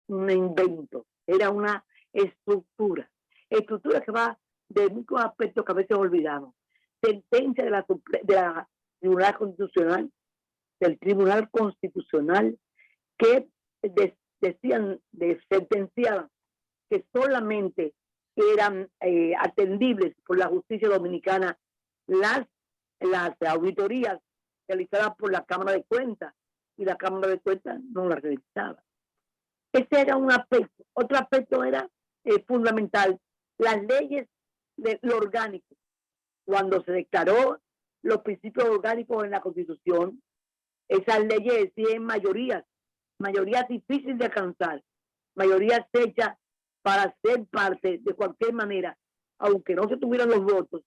un invento, era una estructura que va de muchos aspectos que a veces olvidamos. Sentencia de la Tribunal Constitucional, del Tribunal Constitucional, que sentenciaban que solamente eran atendibles por la justicia dominicana las auditorías realizadas por la Cámara de Cuentas, y la Cámara de Cuentas no las realizaba. Ese era un aspecto. Otro aspecto era fundamental, las leyes de lo orgánico. Cuando se declaró los principios orgánicos en la Constitución, esas leyes decían mayorías difíciles de alcanzar, mayorías hechas para ser parte de cualquier manera, aunque no se tuvieran los votos,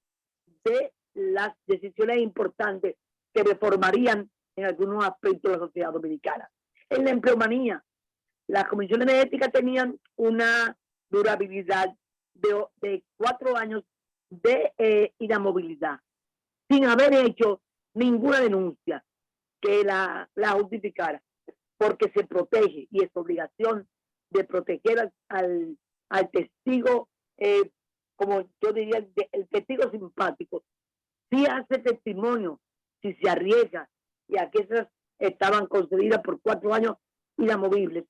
de las decisiones importantes que reformarían en algunos aspectos de la sociedad dominicana. En la empleomanía, las comisiones de ética tenían una durabilidad de 4 años de inamovilidad, sin haber hecho ninguna denuncia que la justificara, porque se protege y es obligación de proteger al testigo, como yo diría, el testigo simpático. Si hace testimonio, si se arriesga, y aquí esas estaban concedidas por 4 años inamovibles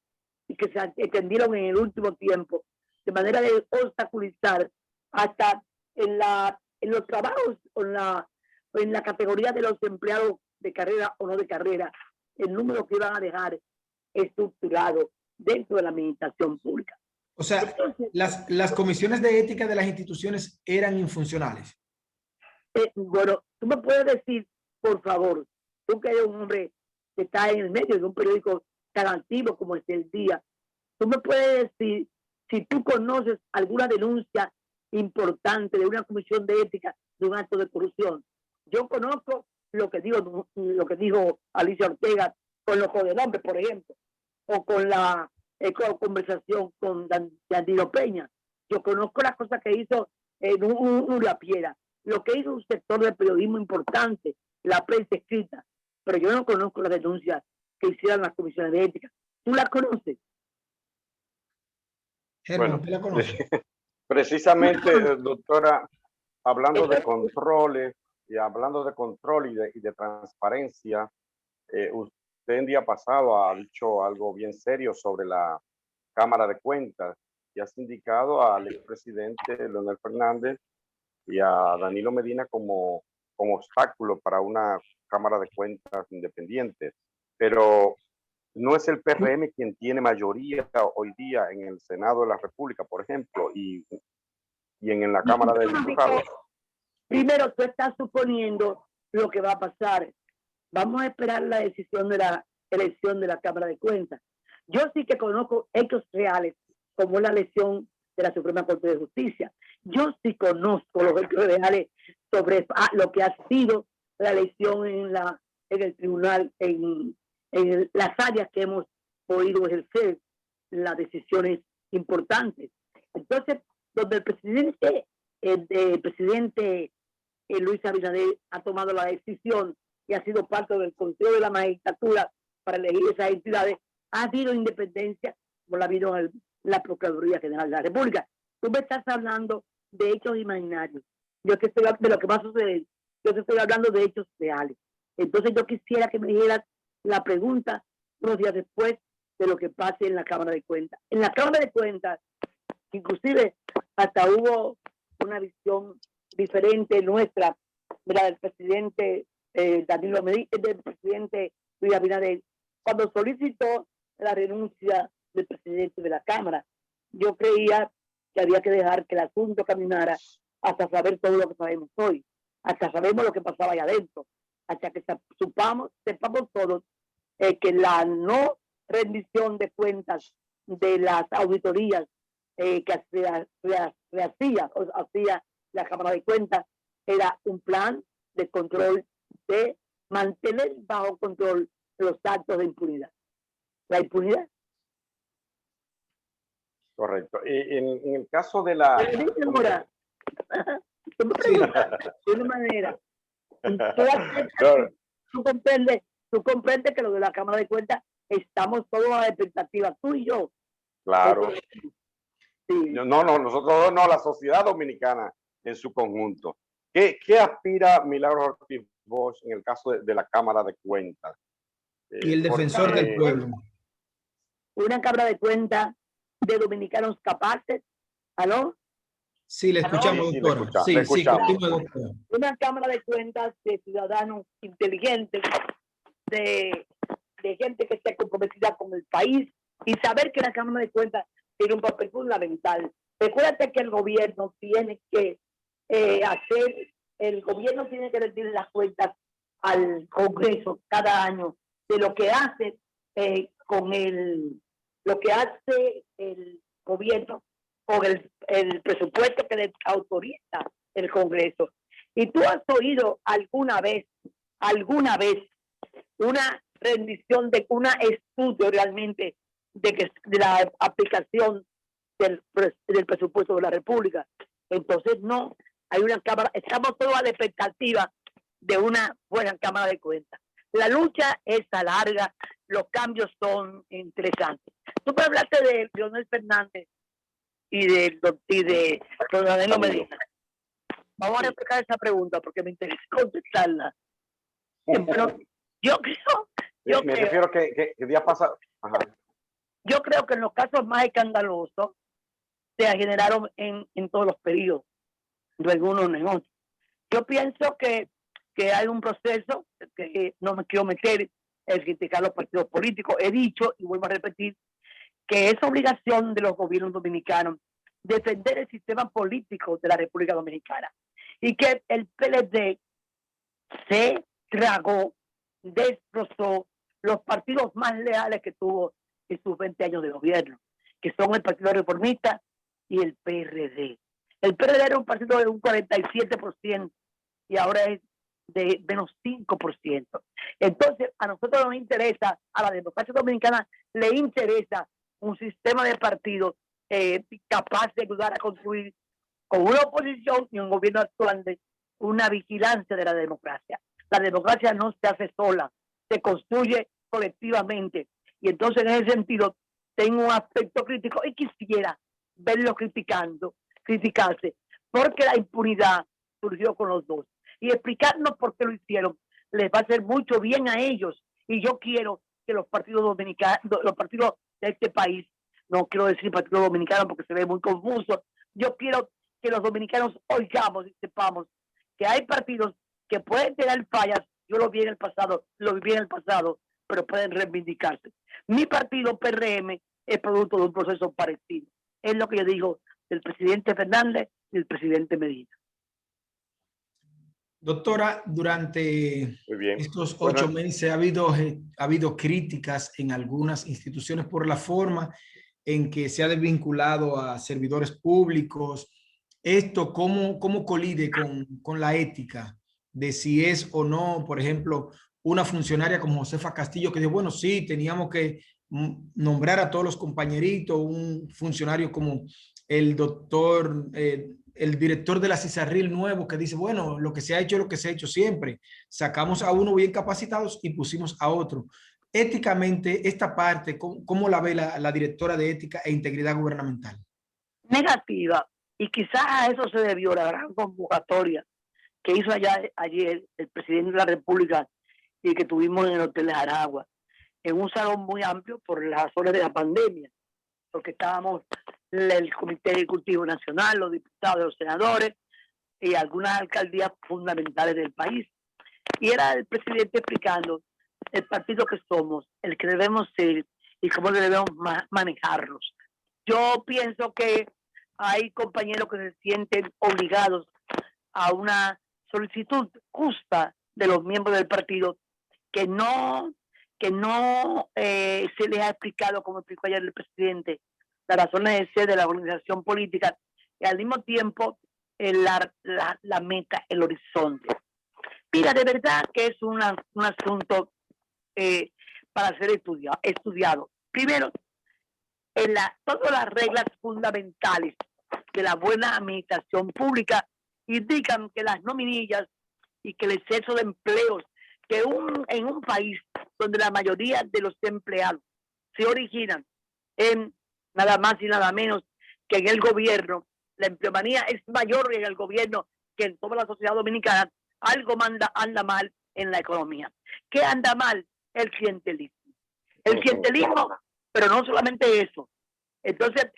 y que se extendieron en el último tiempo, de manera de obstaculizar hasta en los trabajos o en la categoría de los empleados de carrera o no de carrera, el número que iban a dejar estructurado dentro de la administración pública. O sea, entonces, las comisiones de ética de las instituciones eran infuncionales. Bueno, tú me puedes decir, por favor, tú que eres un hombre que está en el medio de un periódico tan antiguo como es El Día, tú me puedes decir si tú conoces alguna denuncia importante de una comisión de ética de un acto de corrupción. Yo conozco lo que dijo Alicia Ortega con los codenombres, por ejemplo, o con la conversación con Danilo Peña. Yo conozco las cosas que hizo Nuria Piera, lo que hizo un sector del periodismo importante, la prensa escrita, pero yo no conozco las denuncias que hicieran las comisiones de ética. ¿Tú las conoces? Germán, ¿tú la conoces? Precisamente, doctora, hablando de controles y hablando de control y de transparencia, usted en día pasado ha dicho algo bien serio sobre la Cámara de Cuentas y ha indicado al expresidente Leonel Fernández y a Danilo Medina como obstáculo para una Cámara de Cuentas independiente. Pero no es el PRM quien tiene mayoría hoy día en el Senado de la República, por ejemplo, y en la Cámara de Diputados. Primero, tú estás suponiendo lo que va a pasar. Vamos a esperar la decisión de la elección de la Cámara de Cuentas. Yo sí que conozco hechos reales, como la elección de la Suprema Corte de Justicia. Yo sí conozco los hechos reales sobre lo que ha sido la elección en el tribunal, en las áreas que hemos podido ejercer las decisiones importantes. Entonces, donde el presidente Luis Abinader ha tomado la decisión y ha sido parte del Consejo de la Magistratura para elegir esas entidades, ha habido independencia, como la ha habido en la Procuraduría General de la República. Tú me estás hablando de hechos imaginarios. Yo que estoy de lo que va a suceder. Yo te estoy hablando de hechos reales. Entonces yo quisiera que me dijeras la pregunta unos días después de lo que pase en la Cámara de Cuentas. En la Cámara de Cuentas, inclusive hasta hubo una visión diferente nuestra de la del presidente Danilo Medina, del presidente Luis Abinader, cuando solicitó la renuncia del presidente de la Cámara. Yo creía que había que dejar que el asunto caminara hasta saber todo lo que sabemos hoy, hasta sabemos lo que pasaba ahí adentro, hasta que sepamos todos que la no rendición de cuentas de las auditorías que hacía la Cámara de Cuentas era un plan de control, de mantener bajo control los actos de impunidad. La impunidad. Correcto. En el caso de la... De una manera. Tú comprendes que lo de la Cámara de Cuentas estamos todos a la expectativa, tú y yo. Claro. Sí. No, nosotros no, la sociedad dominicana en su conjunto. ¿Qué aspira Milagros Ortiz Bosch en el caso de la Cámara de Cuentas? Y el defensor del pueblo. Una Cámara de Cuentas de dominicanos capaces. ¿Aló? Sí, le escuchamos, Sí, doctora. le escuchamos. Continúe, doctora. Una Cámara de Cuentas de ciudadanos inteligentes, de gente que esté comprometida con el país, y saber que la Cámara de Cuentas tiene un papel fundamental. Recuérdate que el gobierno tiene que rendir las cuentas al Congreso cada año de lo que hace lo que hace el gobierno con el presupuesto que le autoriza el Congreso. Y tú has oído alguna vez una rendición de un estudio realmente de la aplicación del presupuesto de la República. Entonces no, hay una Cámara, estamos todos a la expectativa de una buena Cámara de Cuentas. La lucha es larga, los cambios son interesantes. Tú me hablaste de Leonel Fernández y de don Danilo Medina. Vamos a explicar esa pregunta porque me interesa contestarla. Pero yo refiero que día pasado. Ajá. Yo creo que en los casos más escandalosos se generaron en todos los periodos, no en uno ni en otro. Yo pienso que hay un proceso que no me quiero meter en criticar los partidos políticos. He dicho y vuelvo a repetir que es obligación de los gobiernos dominicanos defender el sistema político de la República Dominicana y que el PLD se tragó, destrozó los partidos más leales que tuvo en sus 20 años de gobierno, que son el Partido Reformista y el PRD. El PRD era un partido de un 47% y ahora es de menos 5%. Entonces, a nosotros nos interesa, a la democracia dominicana le interesa un sistema de partidos capaz de ayudar a construir con una oposición y un gobierno actuante una vigilancia de la democracia. La democracia no se hace sola, se construye colectivamente. Y entonces, en ese sentido, tengo un aspecto crítico y quisiera verlo criticarse, porque la impunidad surgió con los dos. Y explicarnos por qué lo hicieron les va a hacer mucho bien a ellos. Y yo quiero que los partidos dominicanos, los partidos de este país, no quiero decir partido dominicano porque se ve muy confuso, yo quiero que los dominicanos oigamos y sepamos que hay partidos que pueden tener fallas, yo lo viví en el pasado, pero pueden reivindicarse. Mi partido PRM es producto de un proceso parecido. Es lo que yo digo del presidente Fernández y del presidente Medina. Doctora, durante estos 8 meses ha habido críticas en algunas instituciones por la forma en que se ha desvinculado a servidores públicos. ¿Esto cómo colide con la ética de si es o no, por ejemplo, una funcionaria como Josefa Castillo, que dijo, bueno, sí, teníamos que nombrar a todos los compañeritos, un funcionario como el doctor, el director de la CISARRIL nuevo, que dice, bueno, lo que se ha hecho es lo que se ha hecho siempre. Sacamos a uno bien capacitados y pusimos a otro. Éticamente, esta parte, ¿cómo la ve la directora de Ética e Integridad Gubernamental? Negativa. Y quizás a eso se debió la gran convocatoria que hizo ayer el presidente de la República y que tuvimos en el Hotel de Aragua, en un salón muy amplio por las razones de la pandemia, porque estábamos el Comité Ejecutivo Nacional, los diputados, los senadores y algunas alcaldías fundamentales del país. Y era el presidente explicando el partido que somos, el que debemos ser y cómo debemos manejarlos. Yo pienso que hay compañeros que se sienten obligados a una solicitud justa de los miembros del partido que no se les ha explicado, como explicó ayer el presidente, las razones de ser de la organización política y al mismo tiempo la meta, el horizonte. Mira, de verdad que es un asunto para ser estudiado. Primero, todas las reglas fundamentales de la buena administración pública indican que las nominillas y que el exceso de empleos que en un país donde la mayoría de los empleados se originan en nada más y nada menos que en el gobierno, la empleomanía es mayor en el gobierno que en toda la sociedad dominicana. Algo anda mal en la economía. ¿Qué anda mal? El clientelismo. El clientelismo, pero no solamente eso. Entonces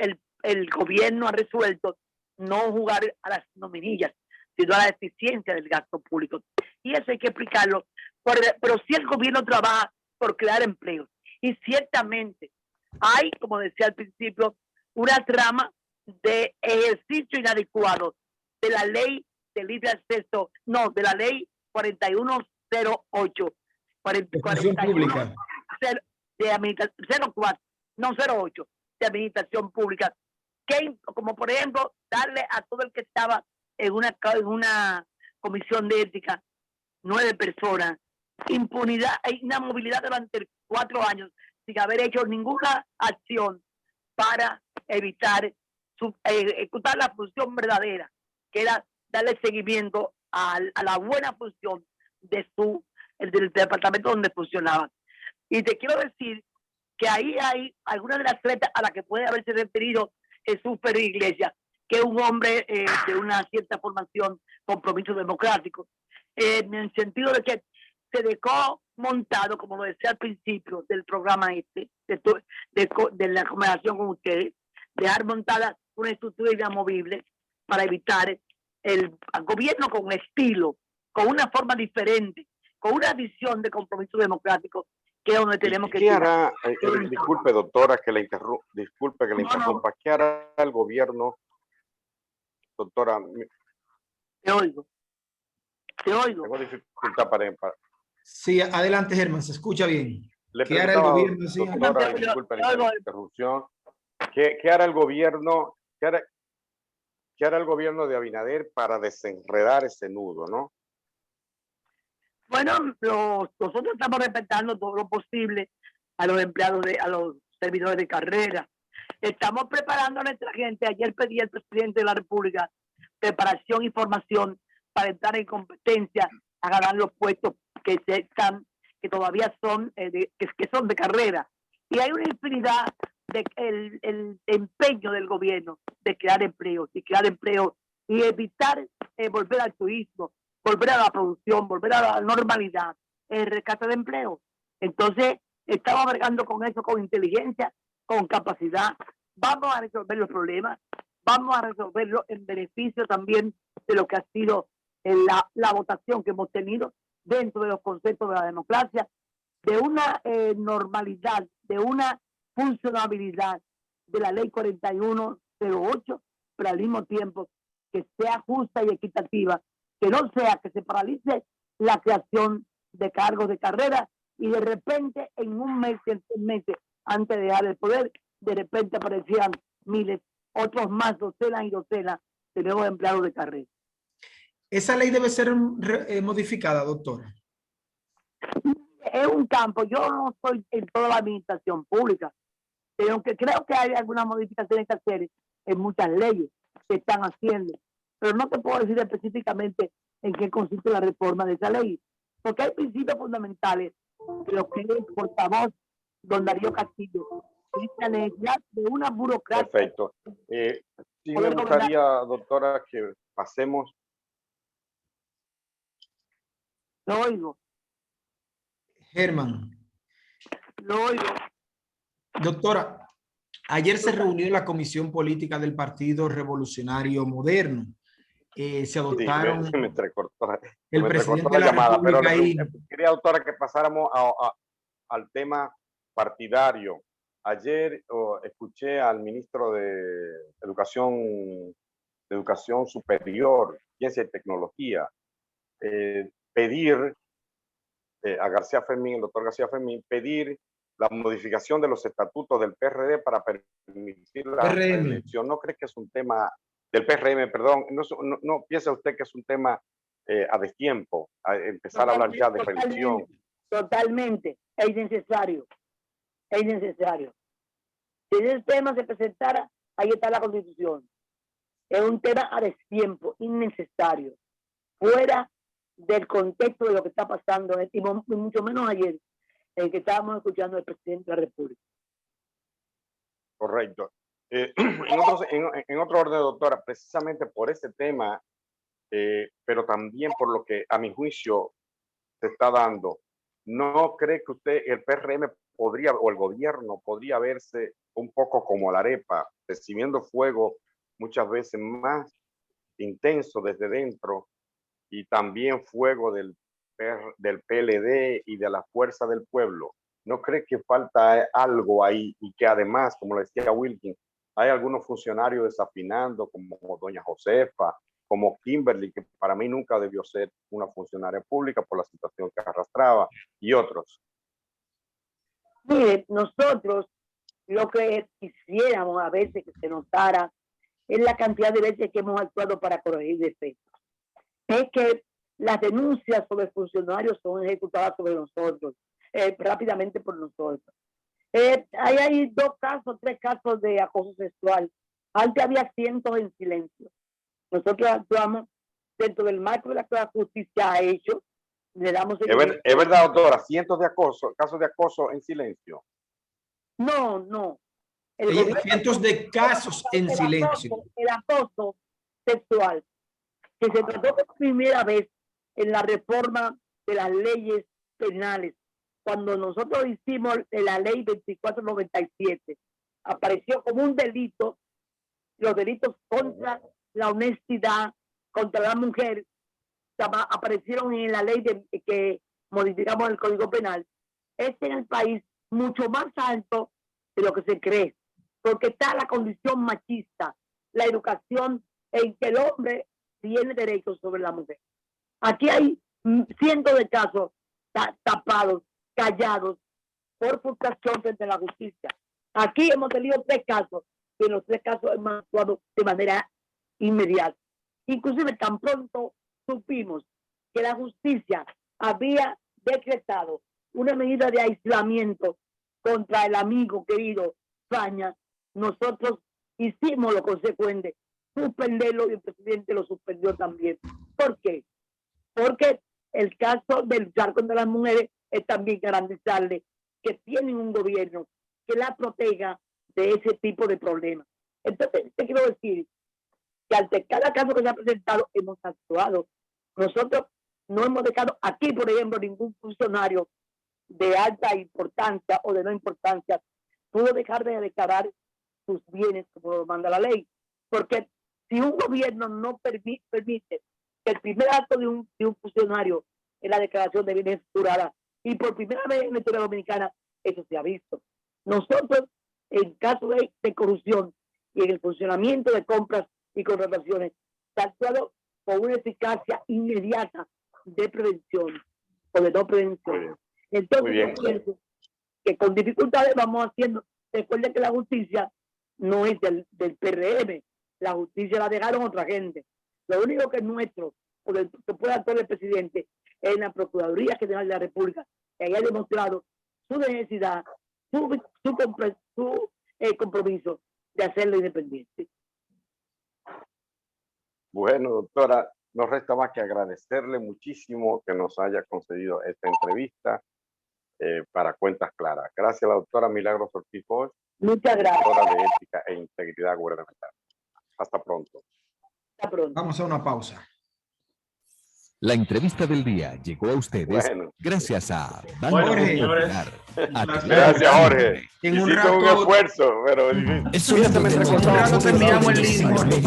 el gobierno ha resuelto no jugar a las nominillas, sino a la eficiencia del gasto público. Y eso hay que explicarlo. Pero si el gobierno trabaja por crear empleos, y ciertamente hay, como decía al principio, una trama de ejercicio inadecuado de la ley de libre acceso, no, de la ley 4108, 41 de administración 04, no 08, de administración pública, que como por ejemplo darle a todo el que estaba en una comisión de ética 9 personas, impunidad e inamovilidad durante 4 años sin haber hecho ninguna acción para evitar ejecutar la función verdadera, que era darle seguimiento a la buena función del departamento donde funcionaba. Y te quiero decir que ahí hay algunas de las tretas a las que puede haberse referido Jesús Pérez Iglesias, que es un hombre de una cierta formación, compromiso democrático, en el sentido de que se dejó montado, como lo decía al principio del programa de la conversación con ustedes, dejar montada una estructura inamovible para evitar el gobierno con estilo, con una forma diferente, con una visión de compromiso democrático, que es donde tenemos que... ¿Qué hará, disculpe doctora que la interrumpa, ¿qué hará el gobierno, doctora? Te oigo. Tengo dificultad para... Sí, adelante Germán, se escucha bien. ¿Qué hará el gobierno? Doctora, disculpe la interrupción. ¿Qué hará el gobierno? ¿Qué hará el gobierno de Abinader para desenredar ese nudo, no? Bueno, nosotros estamos respetando todo lo posible a los empleados, a los servidores de carrera. Estamos preparando a nuestra gente. Ayer pedí al presidente de la República preparación y formación para entrar en competencia a ganar los puestos que todavía son que son de carrera. Y hay una infinidad de el empeño del gobierno de crear empleos y evitar volver al turismo, volver a la producción, volver a la normalidad, el rescate de empleo. Entonces, estamos bregando con eso, con inteligencia, con capacidad. Vamos a resolver los problemas, vamos a resolverlo en beneficio también de lo que ha sido la votación que hemos tenido dentro de los conceptos de la democracia, de una normalidad, de una funcionabilidad de la ley 4108, pero al mismo tiempo que sea justa y equitativa, que no sea que se paralice la creación de cargos de carrera y de repente en un mes, en 6 meses antes de dejar el poder, de repente aparecían miles, otros más, docenas y docenas de nuevos empleados de carrera. ¿Esa ley debe ser modificada, doctora? Es un campo, yo no estoy en toda la administración pública, pero aunque creo que hay algunas modificaciones que hacer en muchas leyes que están haciendo, pero no te puedo decir específicamente en qué consiste la reforma de esa ley, porque hay principios fundamentales de lo que el portavoz don Darío Castillo, y la necesidad de una burocracia. Perfecto. Sí me gustaría, doctora, que pasemos. Lo oigo. Germán. Lo oigo. Doctora, ayer se reunió la Comisión Política del Partido Revolucionario Moderno. Se adoptaron... Sí, me entrecortó el presidente de la llamada, pero quería, doctora, que pasáramos al tema partidario. Ayer escuché al ministro de Educación Superior, Ciencia y Tecnología, pedir a García Fermín, el doctor García Fermín, pedir la modificación de los estatutos del PRD para permitir la reelección. ¿No cree que es un tema del PRM, perdón? ¿No piensa usted que es un tema a destiempo, a empezar a hablar ya de reelección? Totalmente, es necesario. Es necesario. Si ese tema se presentara, ahí está la Constitución. Es un tema a destiempo, innecesario, fuera del contexto de lo que está pasando, y mucho menos ayer, en que estábamos escuchando al presidente de la República. Correcto. En otro orden, doctora, precisamente por este tema, pero también por lo que a mi juicio se está dando, ¿no cree que usted, el PRM podría, o el gobierno podría verse un poco como la arepa, recibiendo fuego muchas veces más intenso desde dentro y también fuego del PLD y de la Fuerza del Pueblo? ¿No cree que falta algo ahí y que además, como le decía Wilkin, hay algunos funcionarios desafinando como doña Josefa, como Kimberly, que para mí nunca debió ser una funcionaria pública por la situación que arrastraba, y otros? Mire, nosotros lo que quisiéramos a veces que se notara es la cantidad de veces que hemos actuado para corregir defectos. Es que las denuncias sobre funcionarios son ejecutadas sobre nosotros, rápidamente por nosotros. Hay 2 casos, 3 casos de acoso sexual. Antes había cientos en silencio. Nosotros actuamos dentro del marco de la que la justicia ha hecho. Le damos ¿Es verdad, doctora? Cientos de casos de acoso en silencio. No. Cientos de casos en silencio. El acoso sexual, que se trató por primera vez en la reforma de las leyes penales. Cuando nosotros hicimos la ley 2497, apareció como un delito, los delitos contra la honestidad, contra la mujer, aparecieron en la ley que modificamos el Código Penal. Es en el país mucho más alto de lo que se cree, porque está la condición machista, la educación en que el hombre tiene derechos sobre la mujer. Aquí hay cientos de casos tapados, callados, por frustración frente a la justicia. Aquí hemos tenido 3 casos, y en los 3 casos hemos actuado de manera inmediata. Inclusive tan pronto supimos que la justicia había decretado una medida de aislamiento contra el amigo querido España, nosotros hicimos lo consecuente, suspenderlo, y el presidente lo suspendió también. ¿Por qué? Porque el caso del luchar contra las mujeres es también garantizarle que tienen un gobierno que la proteja de ese tipo de problemas. Entonces, te quiero decir que ante cada caso que se ha presentado hemos actuado. Nosotros no hemos dejado aquí, por ejemplo, ningún funcionario de alta importancia o de no importancia pudo dejar de declarar sus bienes como lo manda la ley. Porque si un gobierno no permite que el primer acto de un funcionario es la declaración de bienes jurada, y por primera vez en la historia dominicana eso se ha visto. Nosotros, en caso de corrupción y en el funcionamiento de compras y contrataciones, se ha actuado con una eficacia inmediata de prevención o de no prevención. Entonces, yo pienso que con dificultades vamos haciendo. Recuerden que la justicia no es del PRM, la justicia la dejaron otra gente. Lo único que es nuestro, o que puede actuar el presidente, es la Procuraduría General de la República, que haya demostrado su necesidad, su compromiso de hacerlo independiente. Bueno, doctora, no resta más que agradecerle muchísimo que nos haya concedido esta entrevista para Cuentas Claras. Gracias a la doctora Milagros Ortiz Bosch. Muchas gracias. Doctora de Ética e Integridad Gubernamental. Hasta pronto. Hasta pronto. Vamos a una pausa. La entrevista del día llegó a ustedes gracias a Banco Popular. Gracias, Jorge. Hiciste un esfuerzo, pero eso ya terminamos el link.